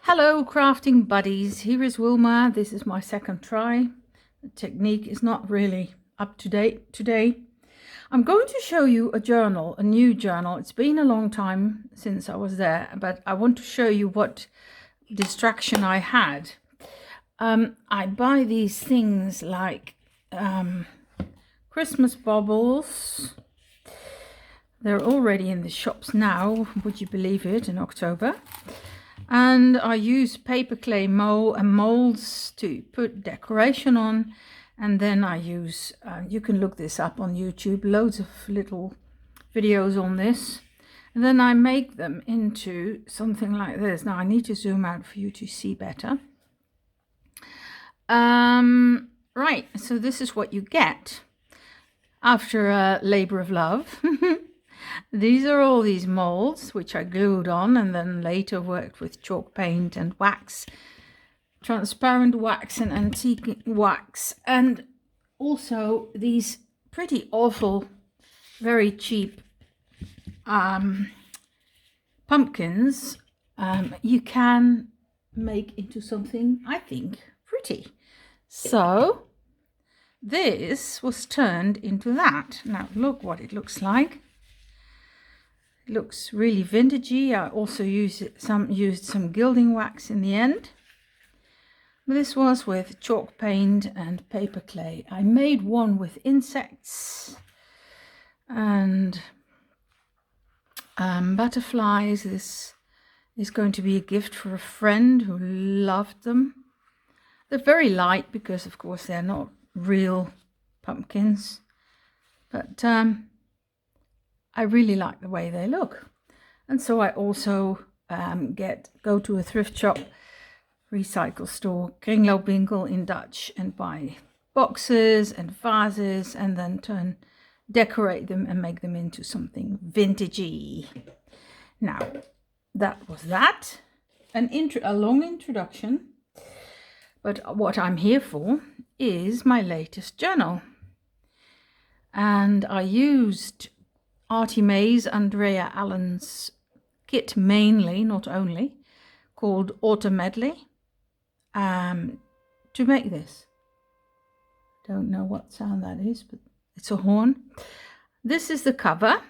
Hello crafting buddies, here is Wilma. This is my second try. The technique is not really up to date today. I'm going to show you a journal, a new journal. It's been a long time since I was there, but I want to show you what distraction I had. I buy these things like Christmas baubles. They're already in the shops now, would you believe it, in October. And I use paperclay molds to put decoration on, and then I use, you can look this up on YouTube, loads of little videos on this, and then I make them into something like this. Now I need to zoom out for you to see better. Right, so this is what you get after a labor of love. These are all these molds which I glued on and then later worked with chalk paint and wax, transparent wax and antique wax, and also these pretty awful, very cheap pumpkins you can make into something, I think, pretty. So this was turned into that. Now look what it looks like. Looks really vintagey. I also used some gilding wax in the end. This was with chalk paint and paper clay. I made one with insects and butterflies. This is going to be a gift for a friend who loved them. They're very light because of course they're not real pumpkins, but I really like the way they look. And so I also go to a thrift shop, recycle store, kringloopwinkel in Dutch, and buy boxes and vases and then decorate them and make them into something vintagey. Now that was that, a long introduction, but what I'm here for is my latest journal. And I used Artymaze, Andrea Allen's kit mainly, not only, called Autumn Medley, to make this. Don't know what sound that is, but it's a horn. This is the cover.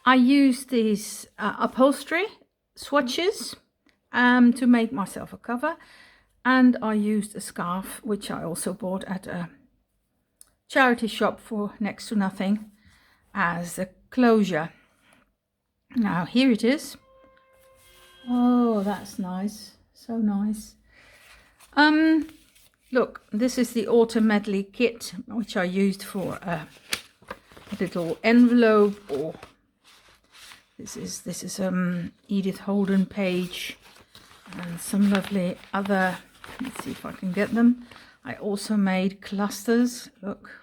I used these upholstery swatches to make myself a cover, and I used a scarf which I also bought at a charity shop for next to nothing as the closure. Now here it is. Oh, that's nice, so nice. Look, this is the Autumn Medley kit which I used for a little envelope, or this is Edith Holden page and some lovely other, let's see if I can get them. I also made clusters, look,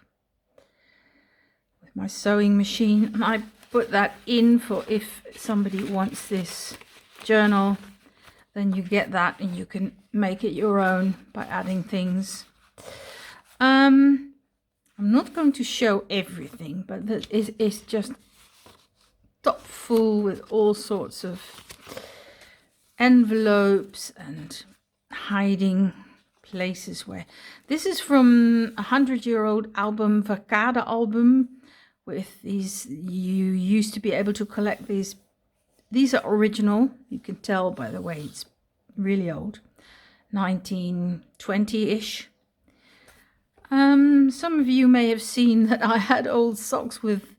my sewing machine, and I put that in for if somebody wants this journal, then you get that and you can make it your own by adding things. I'm not going to show everything, but it's just top full with all sorts of envelopes and hiding places where this is from a 100-year-old album, Verkade album, with these. You used to be able to collect these. These are original. You can tell by the way it's really old, 1920-ish. Some of you may have seen that I had old socks with,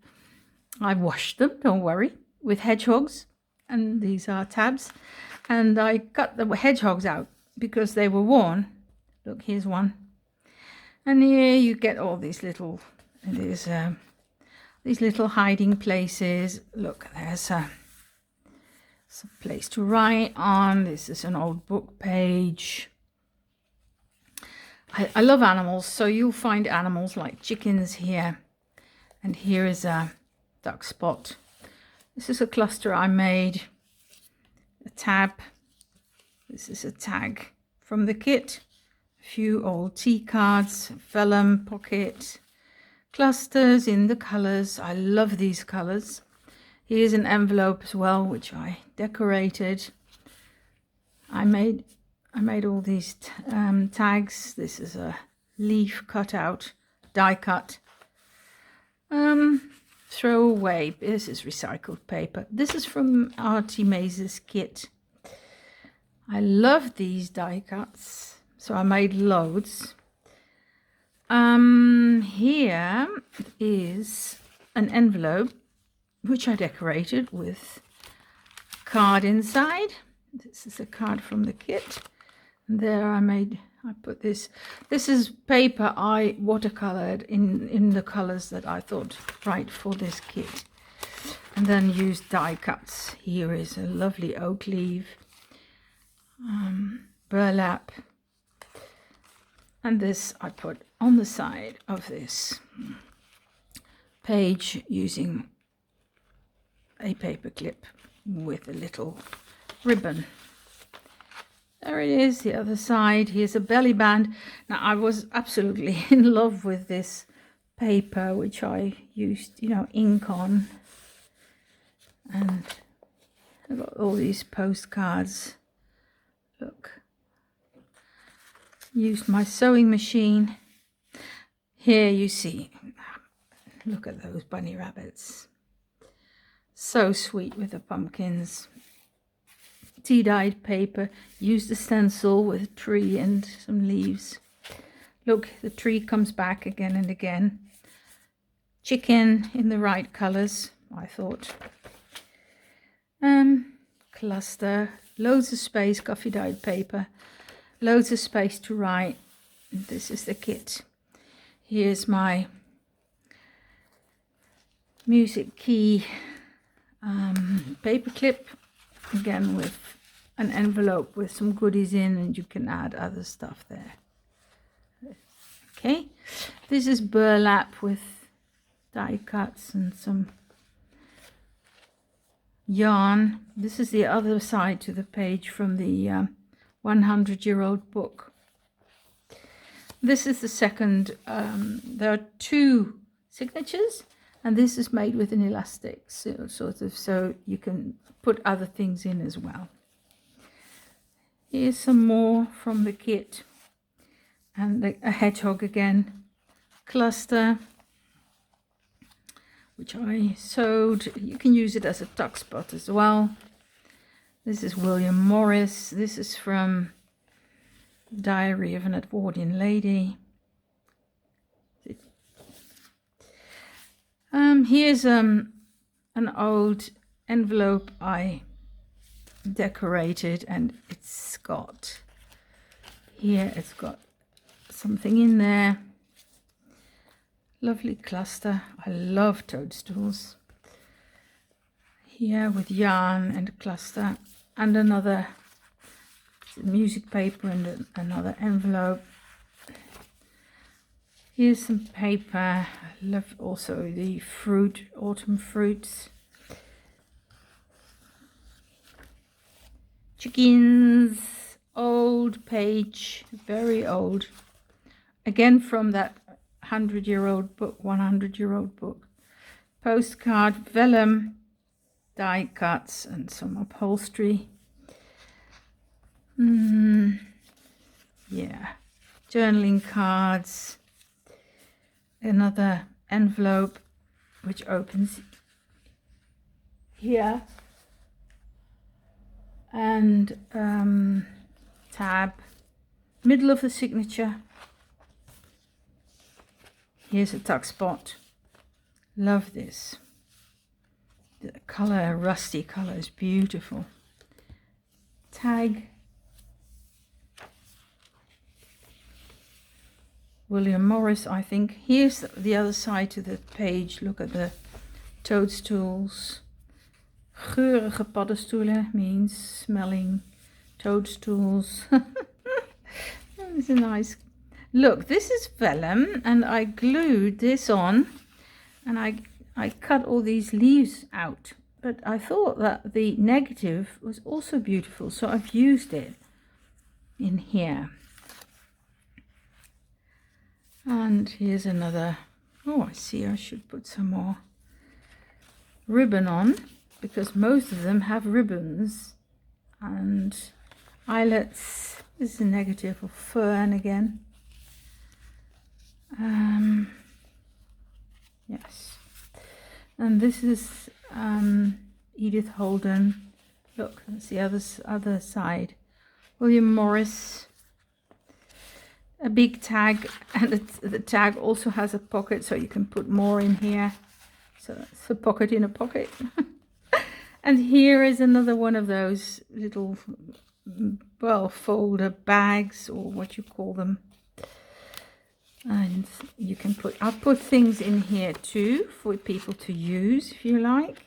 I washed them, don't worry, with hedgehogs, and these are tabs, and I cut the hedgehogs out because they were worn. Look, here's one, and here you get all these little, these little hiding places. Look, there's some place to write on. This is an old book page. I love animals, so you'll find animals like chickens here, and here is a duck spot. This is a cluster I made, a tab. This is a tag from the kit, a few old tea cards, vellum pocket, clusters in the colors. I love these colors. Here's an envelope as well, which I decorated. I made all these tags. This is a leaf cut out, die cut. Throw away. This is recycled paper. This is from Artymaze's kit. I love these die cuts, so I made loads. Here is an envelope which I decorated with a card inside. This is a card from the kit. And there I put this. This is paper I watercolored in the colors that I thought right for this kit. And then used die cuts. Here is a lovely oak leaf, burlap. And this I put on the side of this page using a paper clip with a little ribbon. There it is, the other side. Here's a belly band. Now I was absolutely in love with this paper, which I used, ink on. And I got all these postcards. Look. Used my sewing machine. Here you see, look at those bunny rabbits. So sweet with the pumpkins. Tea-dyed paper, used a stencil with a tree and some leaves. Look, the tree comes back again and again. Chicken in the right colors, I thought. Cluster, loads of space, coffee-dyed paper, loads of space to write. This is the kit. Here's my music key paper clip, again with an envelope with some goodies in, and you can add other stuff there. Okay, this is burlap with die cuts and some yarn. This is the other side to the page from the 100-year-old book. This is the second. There are two signatures, and this is made with an elastic, so you can put other things in as well. Here's some more from the kit, and a hedgehog again, cluster, which I sewed. You can use it as a tuck spot as well. This is William Morris. This is from Diary of an Edwardian Lady. Here's an old envelope I decorated, and it's got something in there. Lovely cluster. I love toadstools. Here with yarn and a cluster, and another music paper and another envelope. Here's some paper. I love also the fruit, autumn fruits. Chickens, old page, very old. Again from that 100-year-old book, 100-year-old book. Postcard, vellum, die cuts, and some upholstery. Yeah, journaling cards. Another envelope which opens here, and tab, middle of the signature. Here's a tuck spot. Love this. The color, rusty color, is beautiful. Tag. William Morris, I think. Here's the other side to the page. Look at the toadstools. Geurige paddenstoelen means smelling toadstools. It's a nice... Look, this is vellum, and I glued this on, and I cut all these leaves out. But I thought that the negative was also beautiful, so I've used it in here. And here's another. Oh, I see, I should put some more ribbon on, because most of them have ribbons, and eyelets. This is a negative of Fern again. Yes. And this is Edith Holden. Look, that's the other side. William Morris. A big tag, and the tag also has a pocket, so you can put more in here. So that's a pocket in a pocket. And here is another one of those little, well, folder bags, or what you call them. And you can I'll put things in here too for people to use if you like.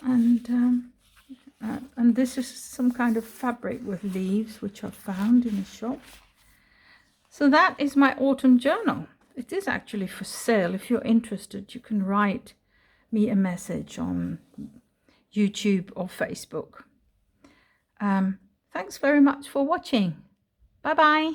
And this is some kind of fabric with leaves, which I found in a shop. So that is my autumn journal. It is actually for sale. If you're interested, you can write me a message on YouTube or Facebook. Thanks very much for watching. Bye bye.